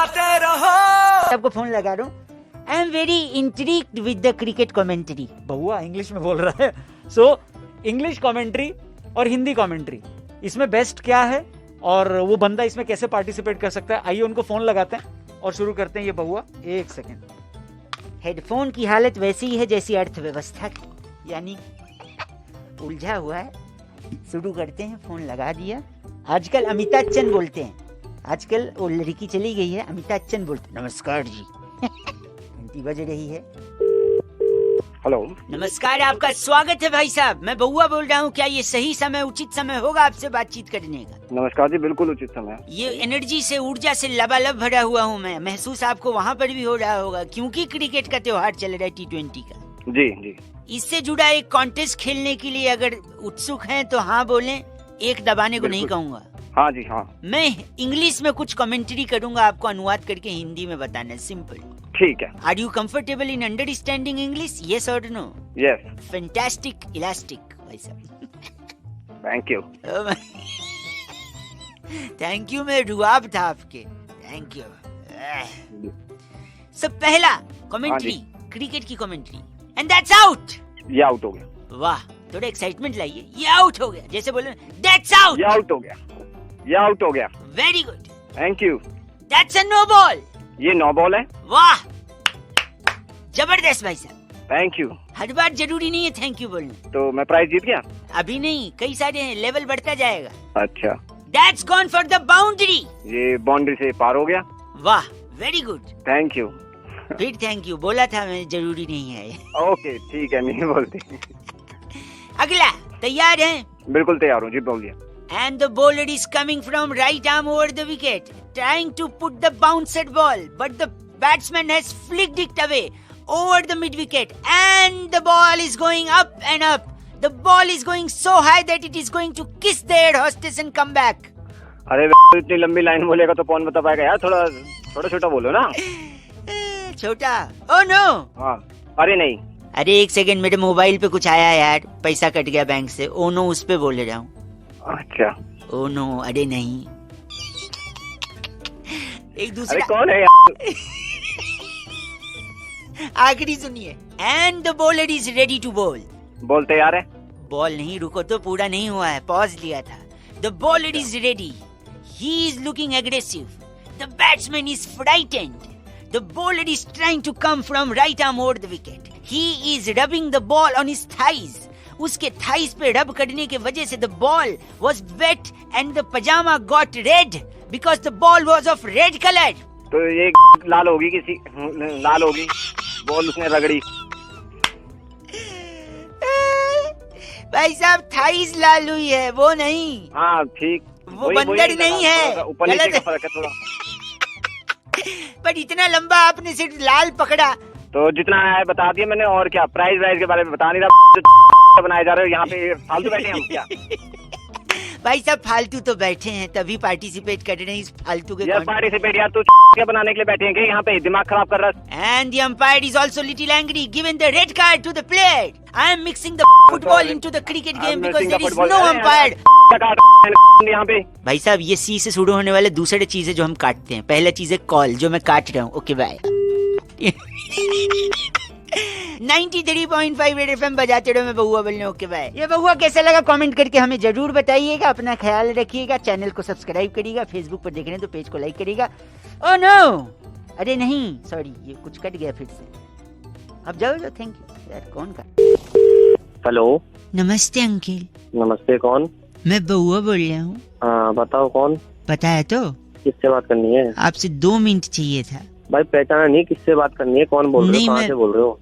गाते रहो। सबको फोन लगा रहा हूँ। I am very intrigued with the cricket commentary. Bahua English में बोल रहा है। सो इंग्लिश कमेंट्री और हिंदी कमेंट्री, इसमें बेस्ट क्या है और वो बंदा इसमें कैसे पार्टिसिपेट कर सकता है, आइए उनको फोन लगाते हैं और शुरू करते हैं। ये बहुआ एक सेकेंड। हेडफोन की हालत वैसी ही है जैसी अर्थव्यवस्था की, यानी उलझा हुआ है। शुरू करते हैं। फोन लगा दिया। आजकल अमिताभ बच्चन बोलते हैं, आजकल वो लड़की चली गई है, अमिताभ बच्चन बोलते हैं नमस्कार जी। घंटी बज रही है। हेलो, नमस्कार, आपका स्वागत है भाई साहब। मैं बहुआ बोल रहा हूँ। क्या ये सही समय, उचित समय होगा आपसे बातचीत करने का? नमस्कार जी, बिल्कुल उचित समय। ये एनर्जी से, ऊर्जा से लबालब भरा हुआ हूँ मैं। महसूस आपको वहाँ पर भी हो रहा होगा, क्योंकि क्रिकेट का त्योहार चल रहा है, T20 का। जी जी। इससे जुड़ा एक कॉन्टेस्ट खेलने के लिए अगर उत्सुक हैं तो हाँ बोलें, एक दबाने को नहीं कहूँगा। हाँ जी हाँ। मैं इंग्लिश में कुछ कमेंट्री करूंगा, आपको अनुवाद करके हिंदी में बताना है। सिंपल। ठीक है। Are you comfortable in understanding English? Yes और नो? यस। फैंटास्टिक, इलास्टिक भाई साहब। Thank you. थैंक यू में रुआब था आपके। Thank you. सब पहला कमेंट्री, क्रिकेट की कमेंट्री, एंड दैट्स आउट। ये आउट हो गया। वाह, थोड़ा एक्साइटमेंट लाइए। ये आउट हो गया, जैसे बोले दैट्स आउट। ये आउट हो गया। ये आउट हो गया। Very good. Thank you. That's a no ball. ये नो बॉल है। वाह, जबरदस्त भाई साहब। Thank you. हर बार जरूरी नहीं है थैंक यू बोलना। तो मैं प्राइज जीत गया? अभी नहीं, कई सारे हैं, लेवल बढ़ता जाएगा। अच्छा। That's gone for the boundary. ये बाउंड्री से पार हो गया। वाह, वेरी गुड। Thank you. फिर थैंक यू बोला था मैं, जरूरी नहीं है। ओके ठीक है, नहीं बोलते। अगला, तैयार हैं? बिल्कुल तैयार हूँ जी, बोलिए। And the bowler is coming from right arm over the wicket, trying to put the bounced ball, but the batsman has flicked it away over the mid wicket, and the ball is going up and up. The ball is going so high that it is going to kiss the air hostess and come back. अरे इतनी लंबी line बोलेगा तो कौन बता पाएगा यार, थोड़ा छोटा छोटा बोलो ना। छोटा? Oh no! हाँ। अरे नहीं। अरे एक सेकंड, मेरे मोबाइल पे कुछ आया यार, पैसा कट गया बैंक से। ओ नो, उस पे बोल रहा हूँ। अच्छा। ओ नो, अरे नहीं। एक दूसरा। अरे कौन है यार? आखिरी सुनिए। And the bowler is ready to ball. Ball तैयार है। बॉल नहीं, रुको तो, पूरा नहीं हुआ है, पॉज लिया था। The bowler is ready, he is looking aggressive, the batsman is frightened, the bowler is trying to come from right arm over the wicket, he is rubbing the ball on his thighs. उसके thighs पे rub करने के वजह से the ball was wet and the pyjama got red because the ball was of red colour. तो ये लाल होगी, किसी लाल होगी, बॉल उसने रगड़ी। भाई साहब, थाइस लाल हुई है, वो नहीं। हाँ ठीक। वो बंदर नहीं है, ऊपर नीचे का फर्क है थोड़ा। पर इतना लंबा आपने सिर्फ लाल पकड़ा। तो जितना है बता दिया मैंने, और क्या प्राइस वाइज के बारे में बता नहीं रहा। बनाए जा रहे हो यहाँ पे, फालतू बैठे हैं क्या? भाई साहब फालतू तो बैठे हैं, तभी पार्टिसिपेट कर रहे हैं इस फालतू के। यार पार्टिसिपेट यार, तू क्या बनाने के लिए बैठे हैं क्या यहाँ पे? दिमाग खराब कर रहा है। And the umpire is also little angry, given the red card to the player. I am mixing the football into the cricket game because there is no umpire. यहाँ पे भाई साहब, ये सी से शुरू होने वाले दूसरे चीजें जो हम काटते हैं। पहला चीज है कॉल, जो मैं काट रहा हूँ। Okay bye. 93.5 रेड एफएम बजाते रहो, मैं बहुआ बोल रहा हूँ। Okay bye. ये बहुआ कैसा लगा कमेंट करके हमें जरूर बताइएगा। अपना ख्याल रखिएगा, चैनल को सब्सक्राइब करिएगा, फेसबुक पर देख रहे हैं तो पेज को लाइक करिएगा। ओह नो, अरे नहीं, सॉरी, ये कुछ कट गया फिर से। अब जाओ जाओ, थैंक यू। यार कौन का? हेलो। नमस्ते अंकिल। नमस्ते, कौन? मैं बहुआ बोल रहा हूँ। हाँ बताओ कौन? पता है तो? किससे बात करनी है? आपसे 2 मिनट चाहिए था। भाई पहचाना नहीं, किससे बात करनी है, कौन बोल रहे हो, कहाँ से बोल रहे हो?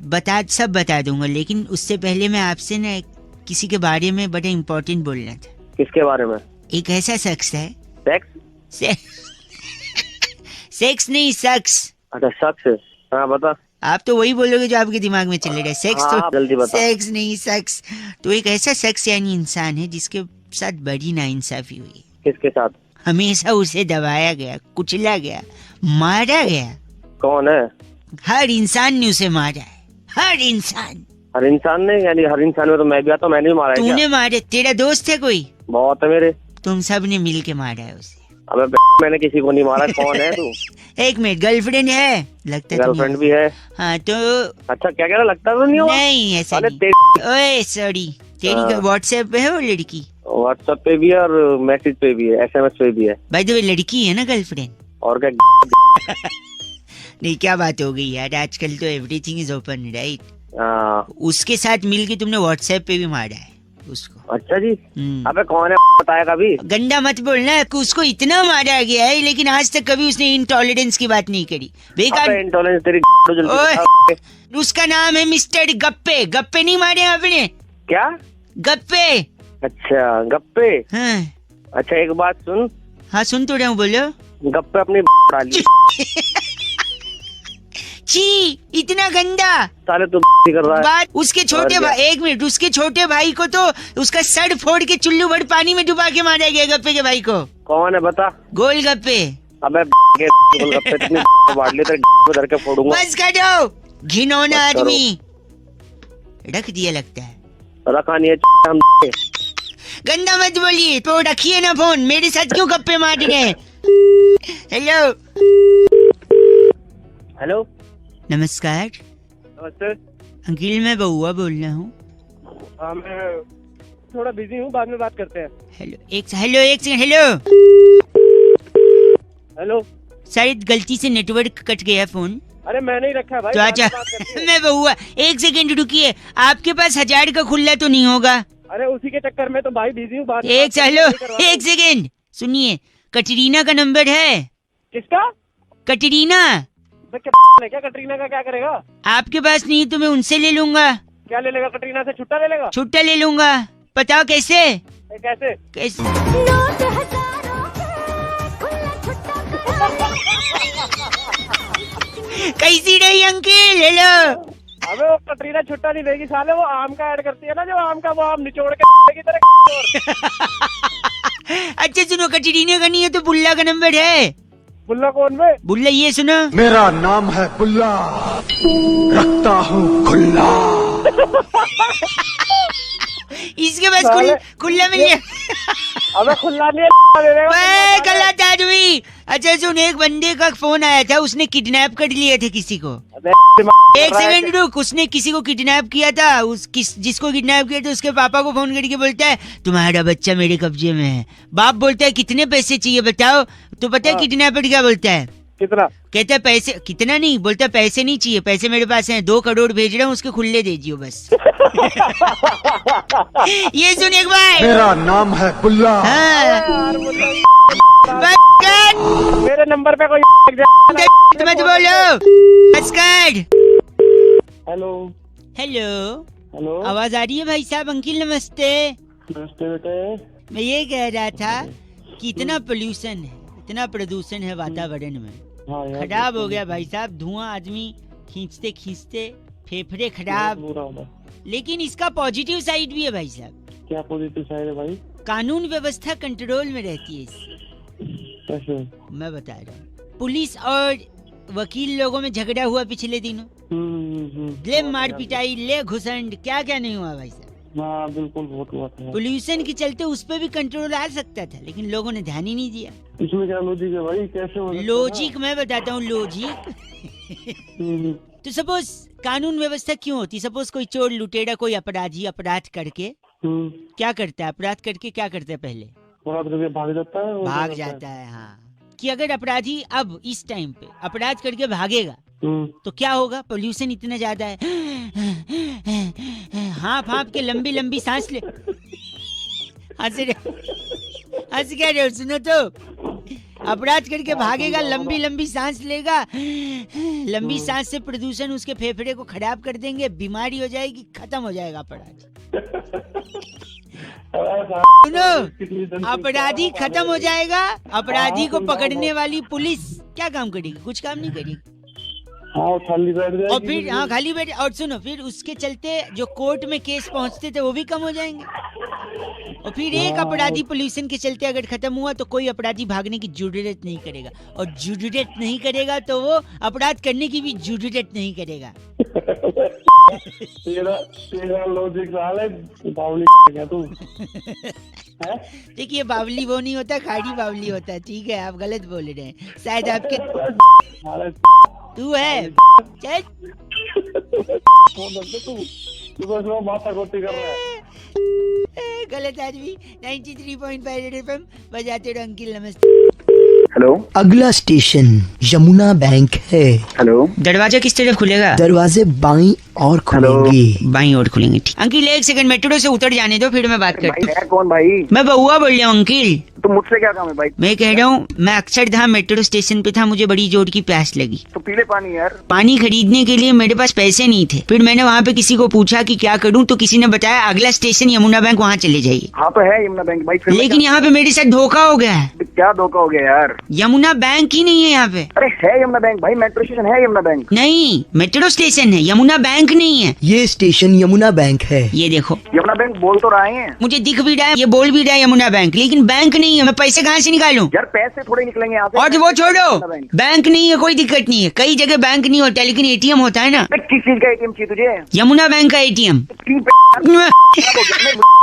सब बता दूंगा, लेकिन उससे पहले मैं आपसे ना किसी के बारे में बड़ा इम्पोर्टेंट बोलना था। किसके बारे में? एक ऐसा शख्स है। सेक्स? सेक्स नहीं, शख्स। अच्छा शख्स। हाँ बता। आप तो वही बोलोगे जो आपके दिमाग में चल रहा है। सेक्स हाँ, तो जल्दी बता। सेक्स नहीं, शख्स। तो एक ऐसा शख्स यानी इंसान है जिसके साथ बड़ी नाइंसाफी हुई। किसके साथ? हमेशा उसे दबाया गया, कुचला गया, मारा गया। कौन है? हर इंसान ने उसे मारा है, हर इंसान। हर इंसान ने? यानी हर इंसान में तो मैं गया, तो मैंने भी मारा है। तूने मारे? तेरा दोस्त है कोई? बहुत है मेरे। तुम सब ने मिल के मारा है उसे। अबे मैंने किसी को नहीं मारा, कौन है तू? एक मिनट, गर्लफ्रेंड है लगता है? गर्लफ्रेंड भी है? हाँ तो अच्छा, क्या कह रहा, लगता तो नहीं होगा? नहीं ऐसा अरे नहीं। ओए सॉरी, तेरी व्हाट्सएप पे है वो लड़की? व्हाट्सएप पे भी है और मैसेज पे भी है, SMS पे भी है। भाई तो लड़की है ना गर्लफ्रेंड? और क्या? नहीं क्या बात हो गई यार, आजकल तो एवरीथिंग इज ओपन राइट। हाँ। उसके साथ मिलके तुमने व्हाट्सएप पे भी मारा है उसको? अच्छा जी। अबे कौन है बताया कभी? गंदा मत बोलना, उसको इतना मारा गया है लेकिन आज तक कभी उसने इंटॉलरेंस की बात नहीं करी। बेकार इंटॉलरेंस तेरी जल्दी। उसका नाम है मिस्टर गप्पे। गप्पे नहीं मारे आपने? क्या गप्पे? अच्छा गप्पे। हाँ। अच्छा एक बात सुन। हाँ सुन तो रहा हूँ, बोलो। गप्पे अपनी डाली। छी, इतना गंदा। साले तू कर रहा है। बात उसके छोटे भाई, एक मिनट, उसके छोटे भाई को तो उसका सर फोड़ के चुल्लू भर पानी में डुबा के मारा गया गप्पे के भाई को। कौन है बता? गोलगप्पे। अबे गोलगप्पे बांट ले तो धर के फोड़ूंगा। बस कर दो, घिनौना आदमी। रख दिया लगता है। रखा नहीं है। गंदा मत बोलिए, तो रखिए ना फोन। मेरे साथ क्यों गप्पे मार रहे हैं? हेलो हेलो, नमस्कार। नमस्ते अंकिल, मैं बउआ बोल रहा हूँ। हाँ मैं थोड़ा बिजी हूँ, बाद में बात करते हैं। हेलो एक सेकंड। हेलो हेलो, शायद गलती से नेटवर्क कट गया फोन। अरे मैंने ही रखा है भाई। तो अच्छा मैं बउआ, एक सेकंड रुकिए। आपके पास 1000 का खुला तो नहीं होगा? अरे उसी के चक्कर में तो भाई बिजी हूँ। एक सेकंड सुनिए, कटरीना का नंबर है? किसका? कटरीना। क्या कटरीना का क्या करेगा? आपके पास नहीं तो मैं उनसे ले लूंगा। क्या ले लेगा? कटरीना से छुट्टा ले लेगा? छुट्टा ले लूंगा। बताओ कैसे? कैसे कैसे? कैसी रही अंकिल? हेलो। अबे वो कटरीना छुट्टा नहीं देगी साले, वो आम का ऐड करती है ना, जो आम का वो आम निचोड़ के की तरह। अच्छा सुनो, कटरीना का नहीं है तो बुल्ला का नंबर है। बुल्ला कौन में? बुल्ला ये सुनो, मेरा नाम है बुल्ला, रखता हूँ खुल्ला। इसके पास खुल्ला मिल गया। अबे खुल्ला नहीं गलत आदमी। अच्छा सुन, एक बंदे का फोन आया था, उसने किडनैप कर लिया था किसी को। एक सेकंड रुक, उसने किसी को किडनैप किया था। जिसको किडनैप किया था उसके पापा को फोन करके बोलता है तुम्हारा बच्चा मेरे कब्जे में है। बाप बोलता है कितने पैसे चाहिए बताओ? तो पता है किडनैपर क्या बोलता है? कितना? कहता है पैसे। कितना नहीं बोलता, पैसे नहीं चाहिए, पैसे मेरे पास हैं, 2 करोड़ भेज रहा हूँ, उसके खुले दे दियो बस। ये सुन एक बार, मेरा नाम है बुल्ला। हाँ। मेरे नंबर पे कोई मत बोलो। नमस्कार। हेलो हेलो हेलो, आवाज आ रही है भाई साहब? अंकिल नमस्ते। नमस्ते बेटे। मैं ये कह रहा था कि इतना पोल्यूशन है, इतना प्रदूषण है वातावरण में, खराब हो गया भाई साहब। धुआं आदमी खींचते खींचते फेफड़े खराब। लेकिन इसका पॉजिटिव साइड भी है भाई साहब। क्या पॉजिटिव साइड है भाई? कानून व्यवस्था कंट्रोल में रहती है इससे। कैसे? मैं बता रहा हूँ। पुलिस और वकील लोगों में झगड़ा हुआ पिछले दिनों, ले मार पिटाई, ले घुसंड, क्या क्या नहीं हुआ भाई साहब। हाँ बिल्कुल, बहुत हुआ था। पोल्यूशन के चलते उस पे भी कंट्रोल आ सकता था, लेकिन लोगों ने ध्यान ही नहीं दिया। इसमें क्या लॉजिक है भाई? कैसे हो? लॉजिक मैं बताता हूँ, लॉजिक। तो सपोज कानून व्यवस्था क्यों होती? सपोज कोई चोर लुटेरा, कोई अपराधी अपराध करके क्या करता है? अपराध करके क्या करता है? पहले भाग जाता है। हाँ, कि अगर अपराधी अब इस टाइम पे अपराध करके भागेगा तो क्या होगा? पोल्यूशन इतना ज्यादा है, हाँफ हाँफ के लंबी लंबी सांस ले। हंस क्या रहे हो? सुनो तो, अपराध करके भागेगा, लंबी लंबी सांस लेगा, लंबी सांस से प्रदूषण उसके फेफड़े को खराब कर देंगे, बीमारी हो जाएगी, खत्म हो जाएगा अपराध। सुनो, अपराधी खत्म हो जाएगा, अपराधी को पकड़ने वाली पुलिस क्या काम करेगी? कुछ काम नहीं करेगी। खाली बैठ जाएगी। और फिर हाँ खाली बैठ। और सुनो, फिर उसके चलते जो कोर्ट में केस पहुंचते थे वो भी कम हो जाएंगे। और फिर एक अपराधी पोल्यूशन के चलते अगर खत्म हुआ तो कोई अपराधी भागने की जरूरत नहीं करेगा, और जरूरत नहीं करेगा तो वो अपराध करने की भी जरूरत नहीं करेगा। तेरा लॉजिक साल है बावली क्या तू है? देखिए बावली वो नहीं होता, खाड़ी बावली होता है। ठीक है, आप गलत बोल रहे हैं, शायद आपके साला तू है। चल फोन रख दे तू बस वो माथा गोटी कर रहा है। गलत आदमी। 93.5 FM बजाते रहो अंकिल। नमस्ते। हेलो अगला स्टेशन यमुना बैंक है। हेलो दरवाजा किस तरफ खुलेगा? दरवाजे बाईं और खुलेंगे। बाईं ओर खुलेंगे। ठीक अंकिल, एक सेकंड मेट्रो से उतर जाने दो, फिर मैं बात करता हूँ। भाई है कौन भाई? मैं बउआ बोल रहा हूँ अंकिल। तो मुझसे क्या काम है भाई? मैं कह रहा हूँ, मैं अक्षरधाम मेट्रो स्टेशन पे था, मुझे बड़ी जोर की प्यास लगी। तो पी ले पानी यार। पानी खरीदने के लिए मेरे पास पैसे नहीं थे। फिर मैंने वहाँ पे किसी को पूछा कि क्या करूँ, तो किसी ने बताया अगला स्टेशन यमुना बैंक, वहाँ चले जाइए। हाँ तो है यमुना बैंक भाई। फिर मैं लेकिन यहाँ पे मेरे साथ धोखा हो गया है। क्या धोखा हो गया यार? यमुना बैंक ही नहीं है यहाँ पे। अरे है यमुना बैंक भाई, मेट्रो स्टेशन है यमुना बैंक। नहीं, मेट्रो स्टेशन है, यमुना बैंक नहीं है। ये स्टेशन यमुना बैंक है। ये देखो, यमुना बैंक बोल तो रहे हैं। मुझे दिख भी रहा है, ये बोल भी रहा है यमुना बैंक, लेकिन बैंक नहीं है। मैं पैसे कहाँ से निकालूं? यार पैसे थोड़े निकलेंगे यहाँ से। और वो छोड़ो, यमुना बैंक। बैंक नहीं है, कोई दिक्कत नहीं है। कई जगह बैंक नहीं होता, लेकिन एटीएम होता है ना। अरे किस चीज का एटीएम चाहिए तुझे? यमुना बैंक का एटीएम। तीन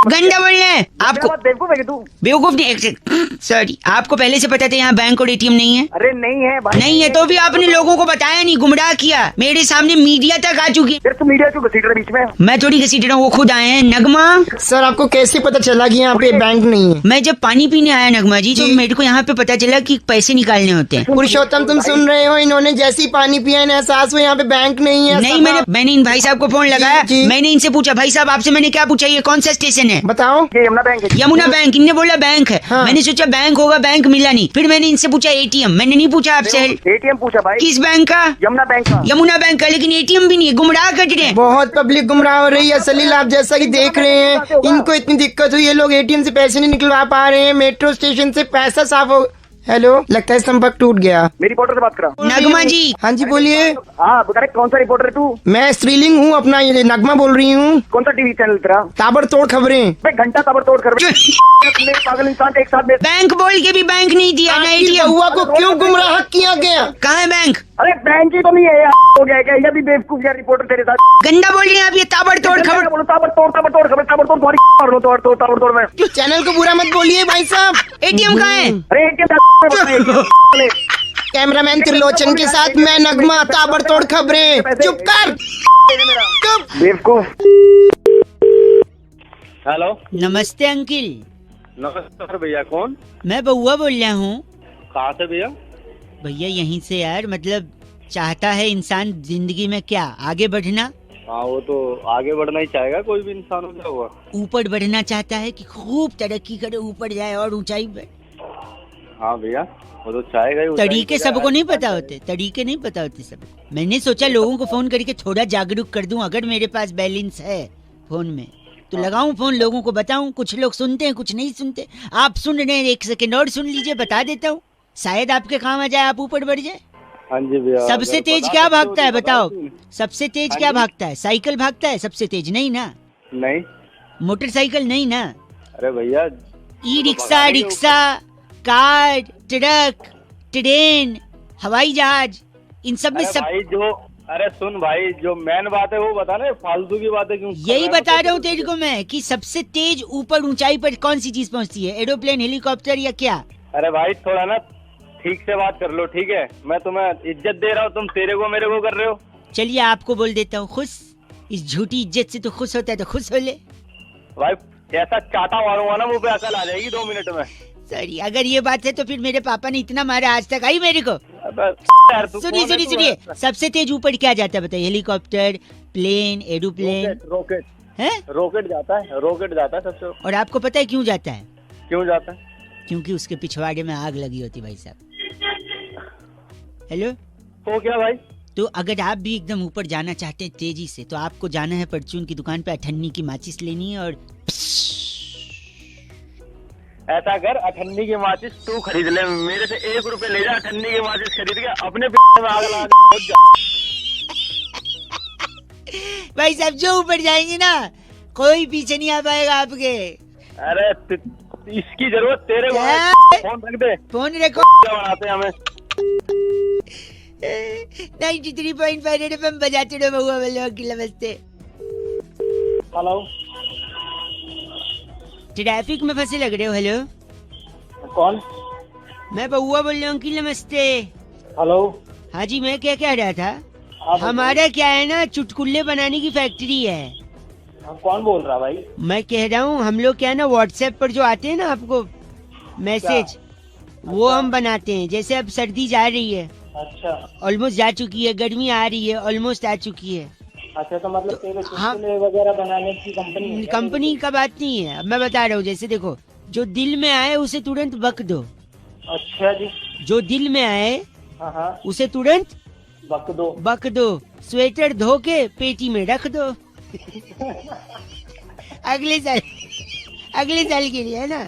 गंदा बोल रहे हैं आपको। बेवकूफ है तू? बेवकूफ नहीं, सॉरी, आपको पहले से पता था यहाँ बैंक और एटीएम नहीं है? अरे नहीं है भाई। नहीं है तो भी आपने लोगों को बताया नहीं, गुमराह किया। मेरे सामने मीडिया तक आ चुकी। यार तू मीडिया क्यों घसीट रहा है बीच में? मैं थोड़ी घसीट रहा हूँ, वो खुद आए हैं। नगमा, सर आपको कैसे पता चला कि यहाँ पे बैंक नहीं है? मैं जब पानी पीने आया नगमा जी, तो मेरे को यहाँ पे पता चला कि पैसे निकालने होते हैं। पुरुषोत्तम तुम सुन रहे हो, इन्होंने जैसी पानी पिया ना एहसास हुआ यहाँ पे बैंक नहीं है। नहीं, मैंने इन भाई साहब को फोन लगाया। जी। मैंने इनसे पूछा, भाई साहब आपसे मैंने क्या पूछा, ये कौन सा स्टेशन है? बताओ। ये यमुना बैंक है। यमुना बैंक। इनने बोला बैंक है। हाँ। मैंने सोचा बैंक होगा, बैंक मिला नहीं। फिर मैंने इनसे पूछा एटीएम, मैंने नहीं पूछा आपसे। एटीएम पूछा भाई। किस बैंक का? यमुना बैंक का। यमुना बैंक का, लेकिन एटीएम भी नहीं है। गुमराह कर रहे हैं। बहुत पब्लिक गुमराह हो रही है सलील, आप जैसा कि देख रहे हैं इनको इतनी दिक्कत हुई है, लोग एटीएम से पैसे नहीं निकलवा पा रहे हैं, मेट्रो स्टेशन से पैसा साफ हो। हेलो, लगता है संपर्क टूट गया। मेरी रिपोर्टर से बात करा। नगमा जी, हाँ जी बोलिए। हाँ बता रहे कौन सा रिपोर्टर है तू? मैं स्त्रीलिंग हूँ, अपना ये नगमा बोल रही हूँ। कौन सा टीवी चैनल तेरा? ताबड़तोड़ खबरें। भाई घंटा ताबड़तोड़ कर पागल इंसान का एक साथ में। बैंक बोल के भी बैंक नहीं दिया ना आपकी एटीएम। बउआ को क्यों गुमराह किया गया? कहाँ है बैंक? अरे बैंक ही तो नहीं है यार, हो गया क्या? ये भी बेवकूफ यार रिपोर्टर तेरे साथ। गंदा बोल रहे हैं आप, ये ताबड़तोड़ खबर। बोलो ताबड़तोड़ ताबड़तोड़ खबर, ताबड़तोड़ तुम्हारी मार लो, ताबड़तोड़ में। चैनल को बुरा मत बोलिए भाई साहब। एटीएम कहाँ है? अरे एटीएम कैमरामैन त्रिलोचन के साथ मैं नगमा, ताबड़तोड़ खबरें। चुप कर, चुप। बेवकूफ। हेलो नमस्ते अंकिल। नमस्कार भैया, कौन? मैं बउआ बोल रहा हूँ। कहाँ से भैया? भैया यहीं से यार, मतलब चाहता है इंसान जिंदगी में क्या, आगे बढ़ना। हाँ वो तो आगे बढ़ना ही चाहेगा कोई भी इंसान, हो क्या हुआ? ऊपर बढ़ना चाहता है कि खूब तरक्की करे, ऊपर जाए और ऊंचाई पे। हाँ भैया वो तो चाहेगा ही। ऊंचाई तरीके पे सबको जाए। नहीं पता होते, तरीके नहीं पता होते सब। मैंने सोचा लोगों को फोन करके थोड़ा जागरूक कर दूं। अगर मेरे पास बैलेंस है फोन में तो लगाऊं फोन, लोगों को बताऊं। कुछ लोग सुनते हैं, कुछ नहीं सुनते। आप सुन रहे हैं, एक सेकेंड और सुन लीजिए, बता देता हूँ, शायद आपके काम आ जाए, आप ऊपर बढ़ जाए। हाँ जी भैया। सबसे अगर तेज बता क्या सकते हो भागता है तो बताओ? बता दो। सबसे तेज हाँ क्या जी। भागता है? साइकिल भागता है सबसे तेज? नहीं ना। नहीं। मोटरसाइकिल नहीं ना। अरे भैया e rickshaw, rickshaw, car, truck, train, हवाई जहाज, इन सब में अरे सब। भाई जो, अरे सुन भाई, जो मेन बात है वो बता ना, फालतू की बातें क्यों? यही बता रहा हूँ तेरे को मैं कि सबसे तेज ऊपर ऊंचाई पर कौन सी चीज पहुँचती है? एरोप्लेन, हेलीकॉप्टर या क्या? अरे भाई थोड़ा ना ठीक से बात कर लो, ठीक है? मैं तुम्हें इज्जत दे रहा हूँ, तुम तेरे को मेरे को कर रहे हो। चलिए आपको बोल देता हूँ खुश। इस झूठी इज्जत से तो खुश होता है तो खुश हो ले। भाई ऐसा चाटा मारूंगा ना मुंह पे, अकल आ जाएगी 2 मिनट में। सॉरी, अगर ये बात है तो फिर मेरे पापा ने इतना मारा आज तक आई मेरे को। अबे यार तू सुनिए कौन है सुनिए तू? सुनिए, सबसे तेज ऊपर क्या जाता है बताइए? Helicopter, plane, aeroplane rocket, rocket, है। रॉकेट जाता है, रॉकेट जाता है सबसे। और आपको पता है क्यों जाता है? क्यों जाता है? क्योंकि उसके पिछवाड़े में आग लगी होती भाई साहब। हेलो, तो क्या भाई? तो अगर आप भी एकदम ऊपर जाना चाहते हैं तेजी से, तो आपको जाना है परचून की दुकान पे, अठन्नी की माचिस लेनी है और ऐसा कर, अठन्नी की माचिस तू खरीद ले, मेरे से 1 रुपए ले जा। अठन्नी की माचिस खरीद के अपने में आग लगा के पहुंच जा। भाई साहब जो ऊपर जाएंगे ना, कोई पीछे नहीं आ पाएगा आपके। अरे इसकी जरूरत तेरे को है। क्या? फोन रख दे, फोन रखो। क्या बनाते हैं हमें। 93.5 FM बजाते रहो बउआ वालों की। नमस्ते। हेलो, ट्रैफिक में फंसे लग रहे हो। हेलो, कौन? मैं बउआ बोल रहा हूँ अंकिल, नमस्ते। हेलो, हाँ जी, मैं क्या कह रहा था, आप हमारा क्या है ना, चुटकुल्ले बनाने की फैक्ट्री है। कौन बोल रहा भाई? मैं कह रहा हूँ हम लोग क्या है ना, व्हाट्सएप पर जो आते हैं ना आपको मैसेज, वो हम बनाते हैं। जैसे अब सर्दी जा रही है, अच्छा ऑलमोस्ट जा चुकी है, गर्मी आ रही है, ऑलमोस्ट आ चुकी है। अच्छा, तो मतलब तेरे हाँ। चुटकुले वगैरह बनाने की कंपनी है क्या? कंपनी का बात नहीं है, अब मैं बता रहा हूँ। जैसे देखो, जो दिल में आए उसे तुरंत बक दो। अच्छा जी। जो दिल में आए हाँ हाँ, उसे तुरंत बक दो। बक दो। स्वेटर धो के पेटी में रख दो। अगले साल के लिए, है ना।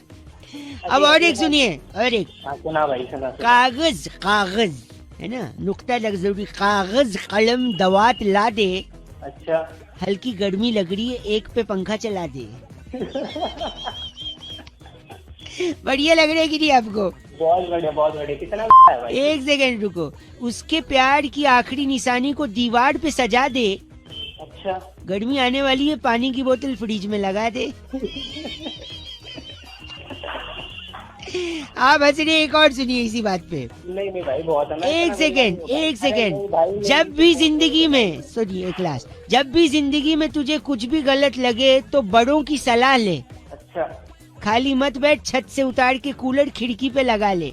अब और एक सुनिए, और एक, हाँ, सुना भाई, सुना। कागज कागज, है ना, नुक्ता लग जरूरी, कागज कलम दवात ला दे, अच्छा, हल्की गर्मी लग रही है, एक पे पंखा चला दे। बढ़िया लग रहा है कि नहीं आपको? बहुत बढ़िया, बहुत बढ़िया। कितना है भाई? एक सेकंड रुको। उसके प्यार की आखिरी निशानी को दीवार पे सजा दे, अच्छा, गर्मी आने वाली है, पानी की बोतल फ्रिज में लगा दे। आप हंस रहे, एक और सुनिए इसी बात पे। नहीं नहीं भाई, बहुत है ना। एक सेकंड, एक सेकंड। जब भी जिंदगी में, सुनिए क्लास, जब भी जिंदगी में तुझे कुछ भी गलत लगे तो बड़ों की सलाह ले, अच्छा, खाली मत बैठ, छत से उतार के कूलर खिड़की पे लगा ले।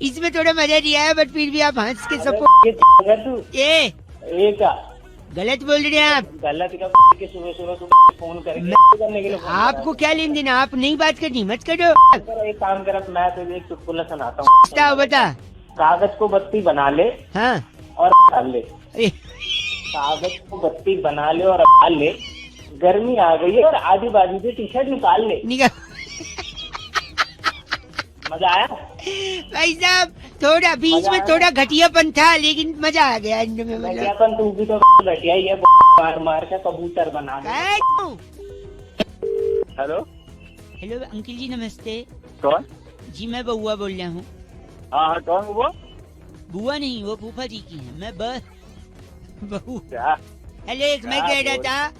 इसमें थोड़ा मजा नहीं आया, बट फिर भी आप हंस के सपोर्ट। अगर तू ये एक गलत बोल रहे हैं आप। गलत का सुबह सुबह फोन करने के लिए फोन आपको क्या लेन देना, आप नहीं बात करनी, मत करो। करा। एक काम कर, अब मैं तुझे एक चुटकुला सुनाता हूँ। बताओ, बता। कागज को बत्ती बना ले हाँ, और डाल ले। अरे, कागज को बत्ती बना ले और डाल ले, गर्मी आ गई है और आधी बाजू से टी शर्ट निकाल ले। निकाल। मजा आया? भाई साहब, थोड़ा बीच में थोड़ा घटियापन था, लेकिन मजा आ गया एंड में। घटियापन तू भी तो घटिया ही है, मार मार के कबूतर बना दे। हेलो, हेलो अंकिल जी, नमस्ते। कौन? जी मैं बउआ बोल रहा हूँ। हाँ हाँ, कौन वो? बुआ नहीं, वो फूफा जी की है। मैं बहू। क्या? हेलो, एक मैं कह रहा था,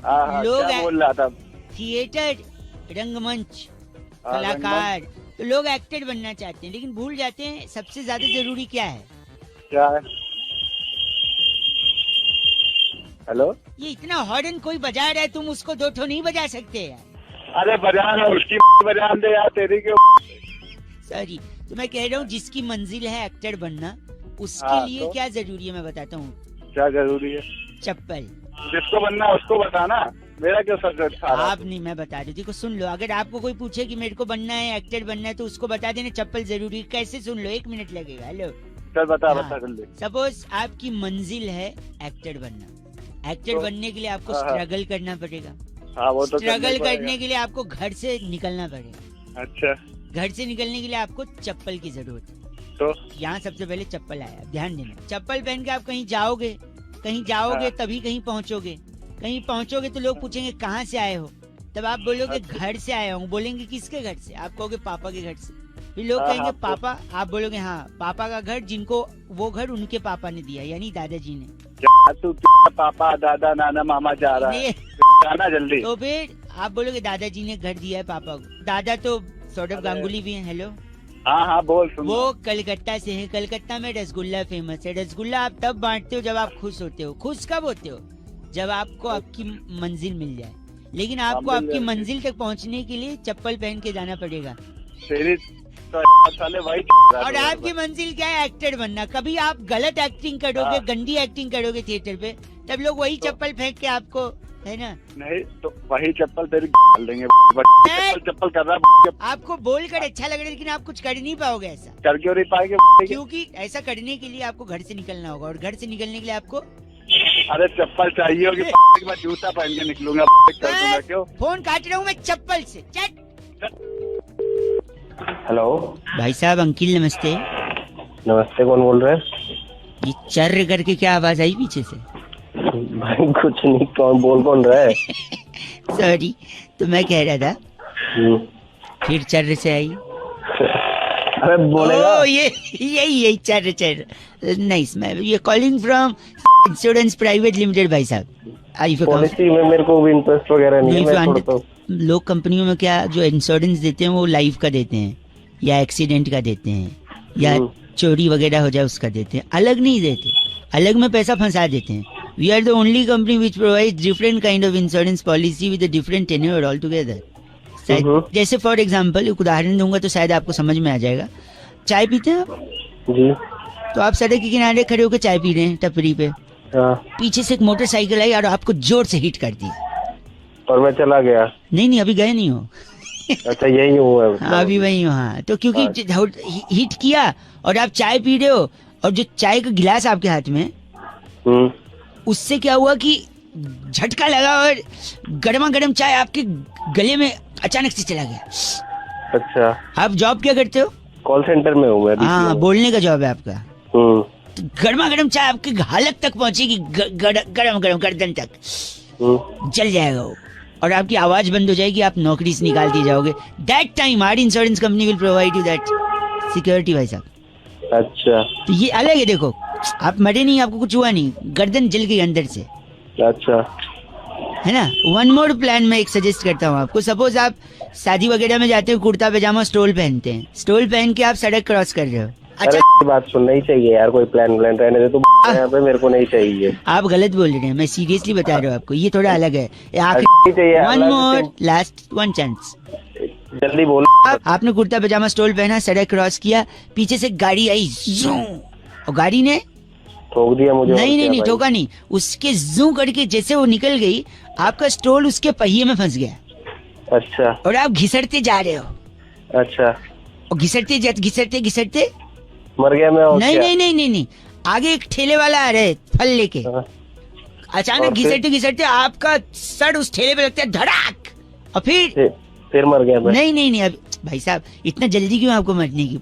हाँ हाँ, लोग क्या बोल रहा था? थिएटर, रंगमंच, हाँ, कलाकार, तो लोग एक्टर बनना चाहते हैं, लेकिन भूल जाते हैं सबसे ज्यादा जरूरी क्या है। क्या है? हेलो, ये इतना हॉर्न कोई बजा रहा है, तुम उसको दो ठो नहीं बजा सकते यार। अरे बजाना, उसकी बजान दे यार, तेरी क्यों? सॉरी, तो मैं कह रहा हूँ जिसकी मंजिल है एक्टर बनना, उसके हाँ, लिए तो? क्या जरूरी है मैं बताता हूँ। क्या जरूरी है? चप्पल। जिसको बनना है उसको बताना, मेरा क्यों सब्जेक्ट था? आप नहीं, मैं बता रही थी को सुन लो। अगर आपको कोई पूछे कि मेरे को बनना है, एक्टर बनना है, तो उसको बता देना चप्पल जरूरी है। कैसे, सुन लो, 1 मिनट लगेगा। हेलो, चल बता हाँ। बता जल्दी। सपोज आपकी मंजिल है एक्टर बनना। एक्टर तो? बनने के लिए आपको हाँ, हाँ। स्ट्रगल करना पड़ेगा। हाँ, वो तो स्ट्रगल करना ही करने के लिए आपको घर से निकलना पड़ेगा। पड़ेगा। अच्छा, घर से निकलने के लिए आपको चप्पल की जरूरत है। तो यहाँ सबसे पहले चप्पल आया, ध्यान देना। चप्पल पहन के आप कहीं जाओगे, हाँ। तभी कहीं पहुँचोगे। कहीं पहुँचोगे तो लोग पूछेंगे कहाँ से आए हो, तब आप बोलोगे अच्छा। घर से आया हूँ। बोलेंगे किसके घर से, आप कहोगे पापा के घर से। फिर लोग हाँ, कहेंगे हाँ, तो? पापा, आप बोलोगे हाँ पापा का घर, जिनको वो घर उनके पापा ने दिया, यानी दादाजी ने। क्या तू पापा दादा नाना मामा जा रहा है? नहीं, जाना जल्दी। तो फिर आप बोलोगे दादाजी ने घर दिया है पापा को। दादा तो सौरभ गांगुली भी हैं। हेलो, हाँ हाँ, बोल सुन। वो कलकत्ता से है। कलकत्ता में रसगुल्ला फेमस है। रसगुल्ला आप तब बांटते हो जब आप खुश होते हो। खुश कब होते हो? जब आपको आपकी मंजिल मिल जाए। लेकिन आपको मिल आपकी जाए। मंजिल तक पहुंचने के लिए चप्पल पहन के जाना पड़ेगा। तेरी तो साले वही और आपकी मंजिल क्या है? एक्टर बनना। कभी आप गलत एक्टिंग करोगे, हाँ। गंदी एक्टिंग करोगे थिएटर पे, तब लोग वही चप्पल फेंक के आपको, है ना, नहीं तो वही चप्पल तेरी डाल देंगे। चप्पल कर रहा है, आपको बोलकर अच्छा लग रहा है, लेकिन आप कुछ कर नहीं पाओगे ऐसा। कर क्यों नहीं पाएंगे? क्योंकि ऐसा करने के लिए आपको घर से निकलना होगा, और घर से निकलने के लिए आपको अरे चप्पल चाहिए होगी, मैं जूता पहन के निकलूंगा। कर दूंगा क्यों? फोन काट रहा हूँ मैं चप्पल से। चट। हेलो भाई साहब, अंकिल नमस्ते। नमस्ते, कौन बोल रहे हैं? ये चर्र करके क्या आवाज आई पीछे से? भाई कुछ नहीं, कौन रहा है? सॉरी, तो मैं कह रहा था फिर चर्र से आई। अरे बोलेगा। ओ, यही चर्र। नाइस। मैं ये calling from insurance private limited भाई साहब। आई पॉलिसी में मेरे को भी इंटरेस्ट वगैरह नहीं है, मैं थोड़ा तो लोग कंपनियों में क्या जो इंश्योरेंस देते हैं वो लाइफ का देते हैं या एक्सीडेंट का देते हैं या चोरी वगैरह हो जाए उसका देते हैं, अलग नहीं देते, अलग में पैसा फंसा देते हैं. We are the only company which provide different kind of insurance policy with different tenure all together. जैसे फॉर एग्जाम्पल एक उदाहरण दूंगा तो शायद आपको समझ में आ जाएगा. चाय पीते हैं आप? जी. तो आप सड़क के किनारे खड़े होकर चाय पी रहे हैं टपरी पे, हाँ. पीछे से एक मोटरसाइकिल आई और आपको जोर से हिट कर दी. और मैं चला गया. नहीं अभी गए नहीं हो. अच्छा यही हुआ है. हाँ अभी वही हो. हाँ तो क्योंकि हिट किया और आप चाय पी रहे हो और जो चाय का गिलास आपके हाथ में, उससे क्या हुआ कि झटका लगा और गर्मा गर्म चाय आपके गले में अचानक से चला गया. अच्छा. आप जॉब क्या करते हो? कॉल सेंटर में हूँ मैं. हाँ बोलने का जॉब है आपका. तो गर्मा गर्म चाय आपकी हालत तक पहुंचेगी, गरम गरम गर्दन तक जल जाएगा वो और आपकी आवाज बंद हो जाएगी, आप नौकरी से निकाल दिए जाओगे. That time our insurance company will provide you that security भाई साहब. अच्छा. तो ये अलग है. देखो आप मरे नहीं, आपको कुछ हुआ नहीं, गर्दन जल गई अंदर से. अच्छा. है ना. वन मोर प्लान मैं एक सजेस्ट करता हूँ आपको. सपोज आप शादी वगैरह में जाते हो, कुर्ता पैजामा स्टोल पहनते हैं, स्टोल पहन के आप सड़क क्रॉस कर रहे हो. अच्छा अरे बात सुनना ही चाहिए यार, कोई प्लान रहने दे. तो यहाँ पे मेरे को नहीं चाहिए. आप गलत बोल रहे हैं, मैं सीरियसली बता रहा हूँ आपको, ये थोड़ा अलग है. One more last one chance. जल्दी बोलो. आपने कुर्ता पैजामा स्टोल पहना, सड़क क्रॉस किया, पीछे से गाड़ी आई जूं, और गाड़ी ने ठोक दिया मुझे. नहीं ठोका नहीं, उसके जू करके जैसे वो निकल गई, आपका स्टोल उसके पहिए में फंस गया. अच्छा. और आप घिसटते जा रहे हो. अच्छा. और घिसटते मर गया मैं. नहीं, आगे एक ठेले वाला आ रहे फल लेके. अचानक घिसटते आपका सर उस ठेले पे लगता है धड़ाक, और फिर मर गया मैं. नहीं अब भाई साहब इतना जल्दी क्यों आपको मरने की?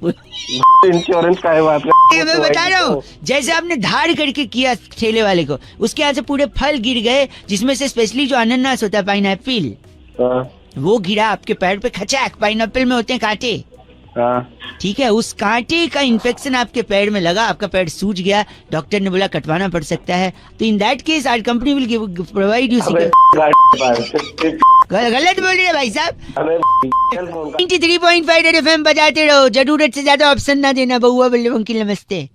इंश्योरेंस का है बात. मैं बता रहा हूँ, जैसे आपने धार करके किया ठेले वाले को, उसके यहाँ से पूरे फल गिर गए, जिसमें से स्पेशली जो अनानास होता है, पाइनएप्पल, वो गिरा आपके पैर पे. खचाक. पाइनएप्पल में होते हैं कांटे. ठीक है, उस कांटे का इन्फेक्शन आपके पैर में लगा, आपका पैर सूज गया, डॉक्टर ने बोला कटवाना पड़ सकता है. तो in that case our company will provide you. गलत बोल रहे हैं भाई साहब. 93.5 रेड एफएम बजाते रहो, जरूरत से ज्यादा ऑप्शन ना देना. बउआ बल्ले की नमस्ते.